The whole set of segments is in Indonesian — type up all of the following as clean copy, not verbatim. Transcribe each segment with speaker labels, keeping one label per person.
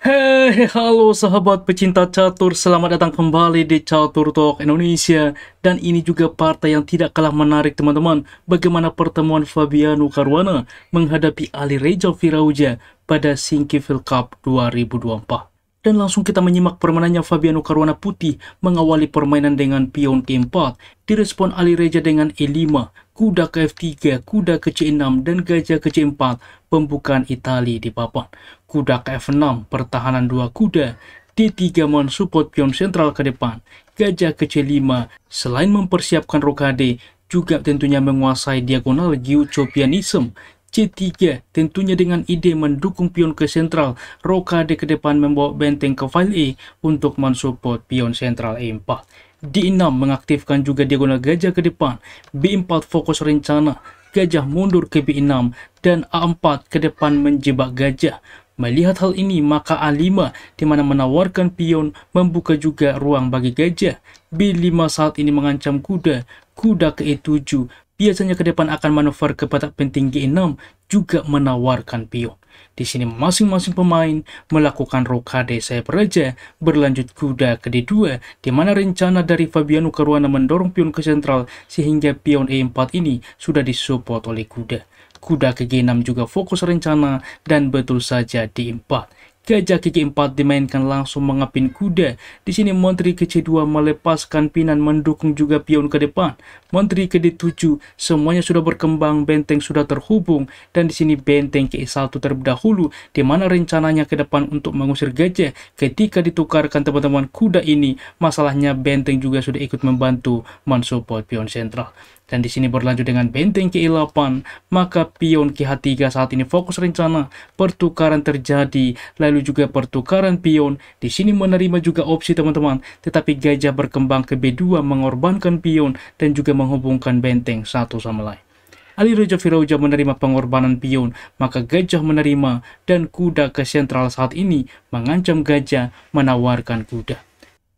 Speaker 1: Hei, halo sahabat pecinta catur, selamat datang kembali di Catur Talk Indonesia. Dan ini juga partai yang tidak kalah menarik teman-teman. Bagaimana pertemuan Fabiano Caruana menghadapi Alireza Firouzja pada Singkiville Cup 2024. Dan langsung kita menyimak permainannya Fabiano Caruana Putih mengawali permainan dengan pion E4, direspon Alireza dengan E5, kuda ke F3, kuda ke C6, dan gajah ke C4, pembukaan Itali di papan. Kuda ke F6, pertahanan 2 kuda, D3 mensupport pion sentral ke depan, gajah ke C5, selain mempersiapkan rokade, juga tentunya menguasai diagonal Gyuchopianism. C3 tentunya dengan ide mendukung pion ke sentral, rokade ke depan membawa benteng ke file E untuk mensupport pion sentral E4. D6 mengaktifkan juga diagonal gajah ke depan, B4 fokus rencana, gajah mundur ke B6, dan A4 ke depan menjebak gajah. Melihat hal ini, maka A5 di mana menawarkan pion membuka juga ruang bagi gajah. B5 saat ini mengancam kuda, kuda ke E7, biasanya ke depan akan manuver ke petak penting G6, juga menawarkan pion. Di sini masing-masing pemain melakukan rokade sayap raja, berlanjut kuda ke D2, di mana rencana dari Fabiano Caruana mendorong pion ke sentral sehingga pion E4 ini sudah disupport oleh kuda. Kuda ke G6 juga fokus rencana dan betul saja D4. Gajah ke G4 dimainkan langsung mengapin kuda. Di sini Menteri ke C2 melepaskan pinan mendukung juga pion ke depan. Menteri ke D7 semuanya sudah berkembang, benteng sudah terhubung, dan di sini benteng ke E1 terlebih dahulu, di mana rencananya ke depan untuk mengusir gajah. Ketika ditukarkan teman-teman kuda ini, masalahnya benteng juga sudah ikut membantu mensupport pion sentral. Dan di sini berlanjut dengan benteng ke E8, maka pion ke H3 saat ini fokus rencana, pertukaran terjadi, lalu juga pertukaran pion. Di sini menerima juga opsi teman-teman, tetapi gajah berkembang ke B2 mengorbankan pion dan juga menghubungkan benteng satu sama lain. Alireza Firouzja menerima pengorbanan pion, maka gajah menerima, dan kuda ke sentral saat ini mengancam gajah, menawarkan kuda.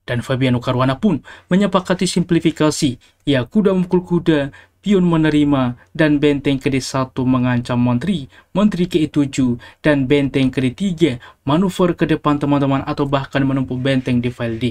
Speaker 1: Dan Fabiano Caruana pun menyepakati simplifikasi, ya kuda memukul kuda, pion menerima, dan benteng ke D1 mengancam menteri, menteri ke E7, dan benteng ke D3 manuver ke depan teman-teman atau bahkan menumpuk benteng di file D.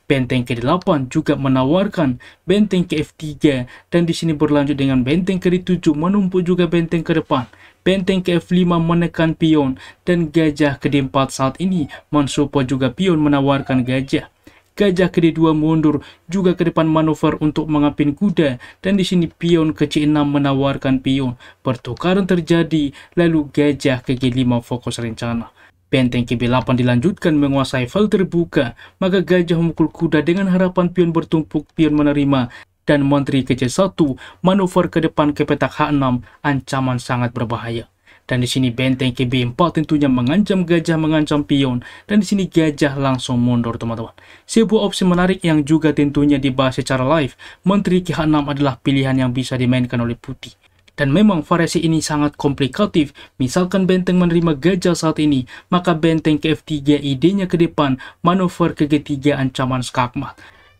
Speaker 1: Benteng ke D8 juga menawarkan benteng ke F3, dan di sini berlanjut dengan benteng ke D7 menumpuk juga benteng ke depan. Benteng ke F5 menekan pion, dan gajah ke D4 saat ini mensupport juga pion menawarkan gajah. Gajah ke D2 mundur juga ke depan manuver untuk mengapin kuda, dan di sini pion ke C6 menawarkan pion. Pertukaran terjadi, lalu gajah ke G5 fokus rencana. Benteng ke B8 dilanjutkan menguasai file terbuka, maka gajah memukul kuda dengan harapan pion bertumpuk, pion menerima, dan menteri ke C1 manuver ke depan ke petak H6, ancaman sangat berbahaya. Dan di sini benteng ke B4 tentunya mengancam gajah, mengancam pion, dan di sini gajah langsung mundur teman-teman. Sebuah opsi menarik yang juga tentunya dibahas secara live, menteri ke H6 adalah pilihan yang bisa dimainkan oleh putih. Dan memang variasi ini sangat komplikatif. Misalkan benteng menerima gajah saat ini, maka benteng ke F3 idenya ke depan, manuver ke G3 ancaman skakmat.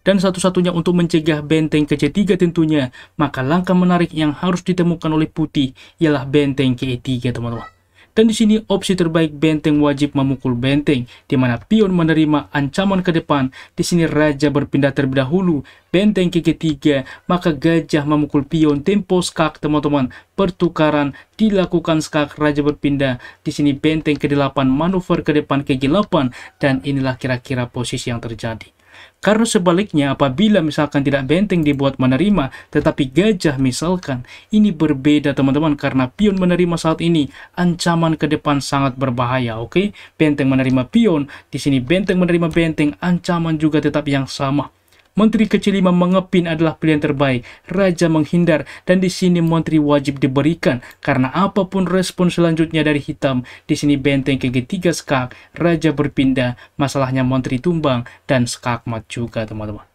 Speaker 1: Dan satu-satunya untuk mencegah benteng ke C3 tentunya, maka langkah menarik yang harus ditemukan oleh putih ialah benteng ke E3 teman-teman. Dan di sini opsi terbaik benteng wajib memukul benteng, di mana pion menerima ancaman ke depan. Di sini raja berpindah terlebih dahulu, benteng ke G3, maka gajah memukul pion, tempo skak teman-teman. Pertukaran dilakukan skak, raja berpindah. Di sini benteng ke 8 manuver ke depan ke G8, dan inilah kira-kira posisi yang terjadi. Karena sebaliknya apabila misalkan tidak benteng dibuat menerima tetapi gajah misalkan, ini berbeda teman-teman, karena pion menerima saat ini ancaman ke depan sangat berbahaya. Oke, benteng menerima pion, di sini benteng menerima benteng, ancaman juga tetap yang sama. Menteri ke C5 mengepin adalah pilihan terbaik, raja menghindar, dan di sini menteri wajib diberikan karena apapun respon selanjutnya dari hitam. Di sini benteng ke G3 skak, raja berpindah, masalahnya menteri tumbang dan skakmat juga teman-teman.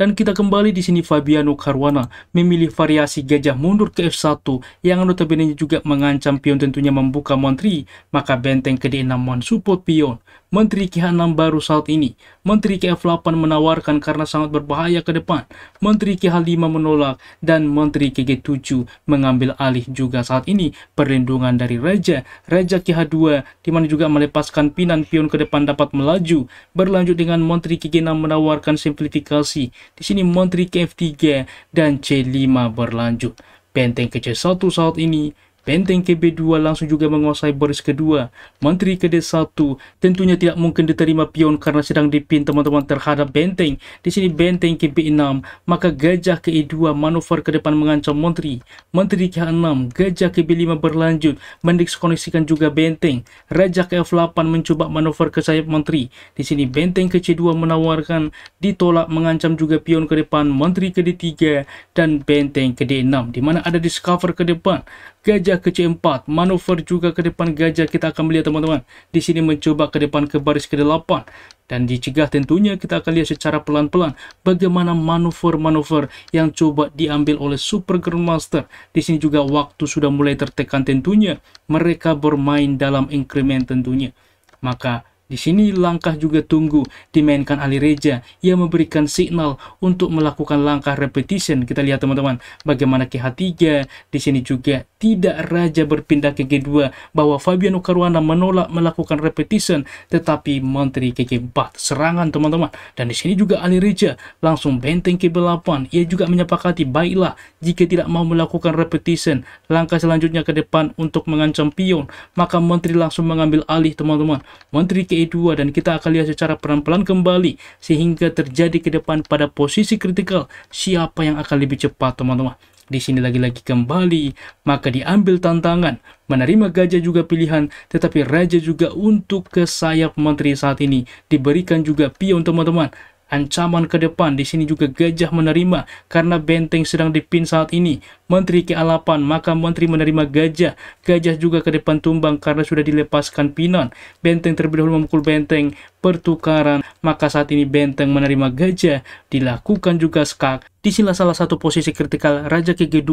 Speaker 1: Dan kita kembali di sini Fabiano Caruana memilih variasi gajah mundur ke F1 yang notabene juga mengancam pion tentunya membuka Menteri, maka benteng ke D6 mensupport pion. Menteri ke H6 baru saat ini. Menteri ke F8 menawarkan karena sangat berbahaya ke depan. Menteri ke H5 menolak dan Menteri ke G7 mengambil alih juga saat ini perlindungan dari Raja. Raja ke H2 di mana juga melepaskan pinan pion ke depan dapat melaju. Berlanjut dengan Menteri ke G6 menawarkan simplifikasi. Di sini Menteri ke F3 dan C5 berlanjut. Benteng ke C1 saat ini. Benteng ke B2 langsung juga menguasai baris kedua. Menteri ke D1 tentunya tidak mungkin diterima pion karena sedang dipin teman-teman terhadap benteng. Di sini benteng ke B6, maka gajah ke E2 manuver ke depan mengancam Menteri. Menteri ke H6, gajah ke B5 berlanjut mendiskoneksikan juga benteng. Raja ke F8 mencoba manuver ke sayap Menteri. Di sini benteng ke C2 menawarkan ditolak mengancam juga pion ke depan. Menteri ke D3 dan benteng ke D6 di mana ada discover ke depan. Gajah ke C4, manuver juga ke depan gajah kita akan melihat teman-teman. Di sini mencoba ke depan ke baris ke-8 dan dicegah tentunya kita akan lihat secara pelan-pelan bagaimana manuver-manuver yang coba diambil oleh Super Grandmaster. Di sini juga waktu sudah mulai tertekan tentunya. Mereka bermain dalam increment tentunya. Maka di sini langkah juga tunggu dimainkan Ali Reja yang memberikan signal untuk melakukan langkah repetition. Kita lihat teman-teman bagaimana ke H3. Di sini juga tidak Raja berpindah ke G2 bahwa Fabiano Caruana menolak melakukan repetition tetapi Menteri ke G4 serangan teman-teman. Dan di sini juga Ali Reja langsung benteng ke B8. Ia juga menyepakati baiklah jika tidak mau melakukan repetition langkah selanjutnya ke depan untuk mengancam pion, maka Menteri langsung mengambil alih teman-teman. Menteri ke E2 dan kita akan lihat secara pelan-pelan kembali sehingga terjadi ke depan pada posisi kritikal siapa yang akan lebih cepat teman-teman. Di sini lagi-lagi kembali maka diambil tantangan menerima gajah juga pilihan, tetapi Raja juga untuk ke sayap Menteri saat ini diberikan juga pion teman-teman. Ancaman ke depan di sini juga gajah menerima karena benteng sedang dipin saat ini. Menteri ke A8 maka Menteri menerima gajah. Gajah juga ke depan tumbang karena sudah dilepaskan pinan. Benteng terlebih dahulu memukul benteng. Pertukaran maka saat ini benteng menerima gajah. Dilakukan juga skak. Di sini salah satu posisi kritikal Raja ke G2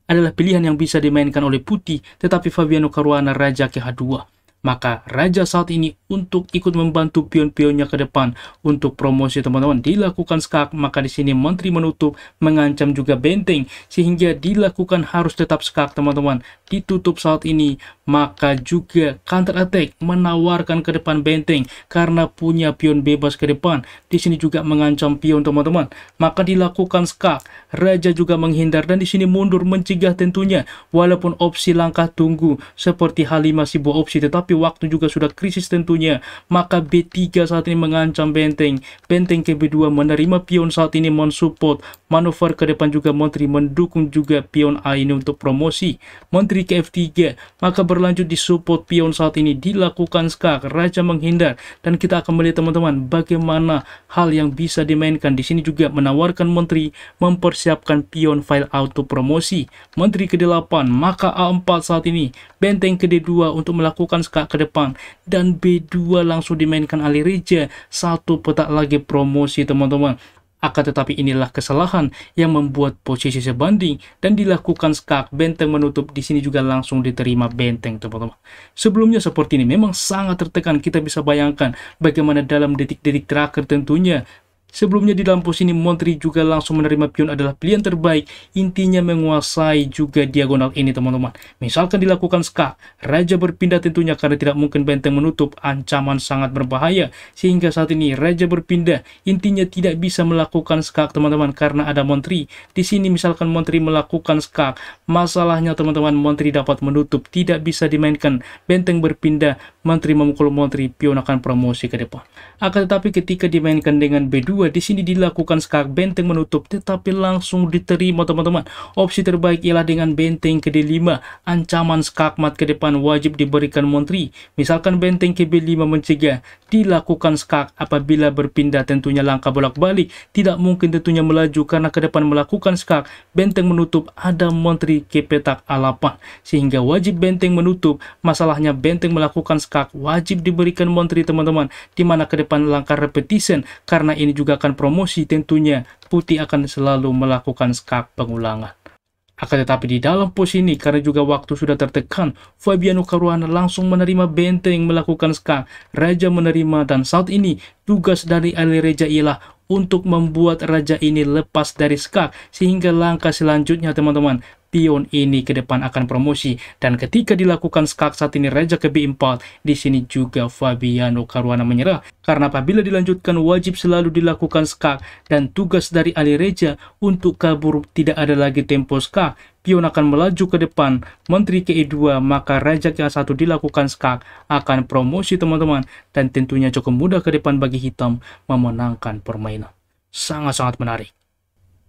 Speaker 1: adalah pilihan yang bisa dimainkan oleh putih, tetapi Fabiano Caruana Raja ke H2. Maka Raja saat ini untuk ikut membantu pion-pionnya ke depan untuk promosi teman-teman dilakukan skak, maka di sini Menteri menutup mengancam juga benteng sehingga dilakukan harus tetap skak teman-teman. Ditutup saat ini maka juga counter attack menawarkan ke depan benteng karena punya pion bebas ke depan. Di sini juga mengancam pion teman-teman. Maka dilakukan skak. Raja juga menghindar dan di sini mundur mencegah tentunya walaupun opsi langkah tunggu seperti H5 sebuah opsi tetapi waktu juga sudah krisis tentunya. Maka B3 saat ini mengancam benteng. Benteng ke B2 menerima pion saat ini mensupport. Manuver ke depan juga Menteri mendukung juga pion A ini untuk promosi. Menteri ke F3 maka berlanjut di support pion saat ini dilakukan skak. Raja menghindar dan kita akan melihat teman-teman bagaimana hal yang bisa dimainkan. Di sini juga menawarkan Menteri mempersiapkan pion file auto promosi. Menteri ke D8 maka A4 saat ini benteng ke D2 untuk melakukan skak ke depan dan B2 langsung dimainkan Ali Reja. Satu petak lagi promosi teman-teman. Akan tetapi inilah kesalahan yang membuat posisi sebanding dan dilakukan skak. Benteng menutup di sini juga langsung diterima benteng teman-teman. Sebelumnya seperti ini memang sangat tertekan. Kita bisa bayangkan bagaimana dalam detik-detik terakhir tentunya. Sebelumnya di dalam posisi ini Menteri juga langsung menerima pion adalah pilihan terbaik. Intinya menguasai juga diagonal ini teman-teman. Misalkan dilakukan skak, Raja berpindah tentunya karena tidak mungkin benteng menutup. Ancaman sangat berbahaya. Sehingga saat ini Raja berpindah. Intinya tidak bisa melakukan skak teman-teman karena ada Menteri. Di sini misalkan Menteri melakukan skak. Masalahnya teman-teman Menteri dapat menutup. Tidak bisa dimainkan. Benteng berpindah. Menteri memukul Menteri. Pion akan promosi ke depan. Akan tetapi ketika dimainkan dengan B2 di sini dilakukan skak, benteng menutup tetapi langsung diterima teman-teman. Opsi terbaik ialah dengan benteng ke D5. Ancaman skak mat ke depan wajib diberikan Menteri. Misalkan benteng ke B5 mencegah, dilakukan skak. Apabila berpindah tentunya langkah bolak-balik tidak mungkin tentunya melaju karena ke depan melakukan skak. Benteng menutup ada Menteri ke petak A8 sehingga wajib benteng menutup. Masalahnya benteng melakukan skak wajib diberikan Menteri teman-teman, di mana ke depan langkah repetition karena ini juga juga akan promosi, tentunya Putih akan selalu melakukan skak pengulangan. Akan tetapi di dalam pos ini, karena juga waktu sudah tertekan, Fabiano Caruana langsung menerima benteng melakukan skak. Raja menerima, dan saat ini tugas dari Alireza ialah untuk membuat raja ini lepas dari skak, sehingga langkah selanjutnya teman-teman, pion ini ke depan akan promosi. Dan ketika dilakukan skak saat ini raja ke B4, di sini juga Fabiano Caruana menyerah, karena apabila dilanjutkan wajib selalu dilakukan skak, dan tugas dari Alireza untuk kabur tidak ada lagi tempo skak. Pion akan melaju ke depan, menteri ke E2, maka raja ke A1 dilakukan skak, akan promosi teman-teman, dan tentunya cukup mudah ke depan bagi hitam memenangkan permainan. Sangat-sangat menarik.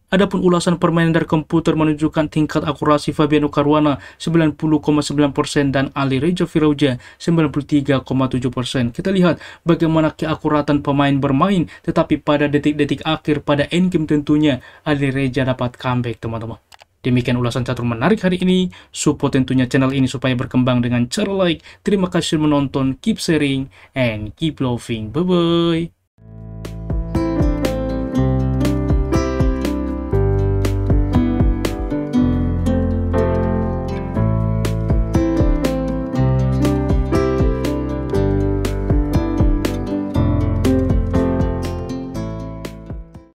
Speaker 1: Adapun ulasan permainan dari komputer menunjukkan tingkat akurasi Fabiano Caruana 90,9% dan Alireza Firouzja 93,7%. Kita lihat bagaimana keakuratan pemain bermain, tetapi pada detik-detik akhir pada endgame tentunya Alireza dapat comeback teman-teman. Demikian ulasan catur menarik hari ini. Support tentunya channel ini supaya berkembang dengan cara like. Terima kasih menonton, keep sharing, and keep loving. Bye-bye.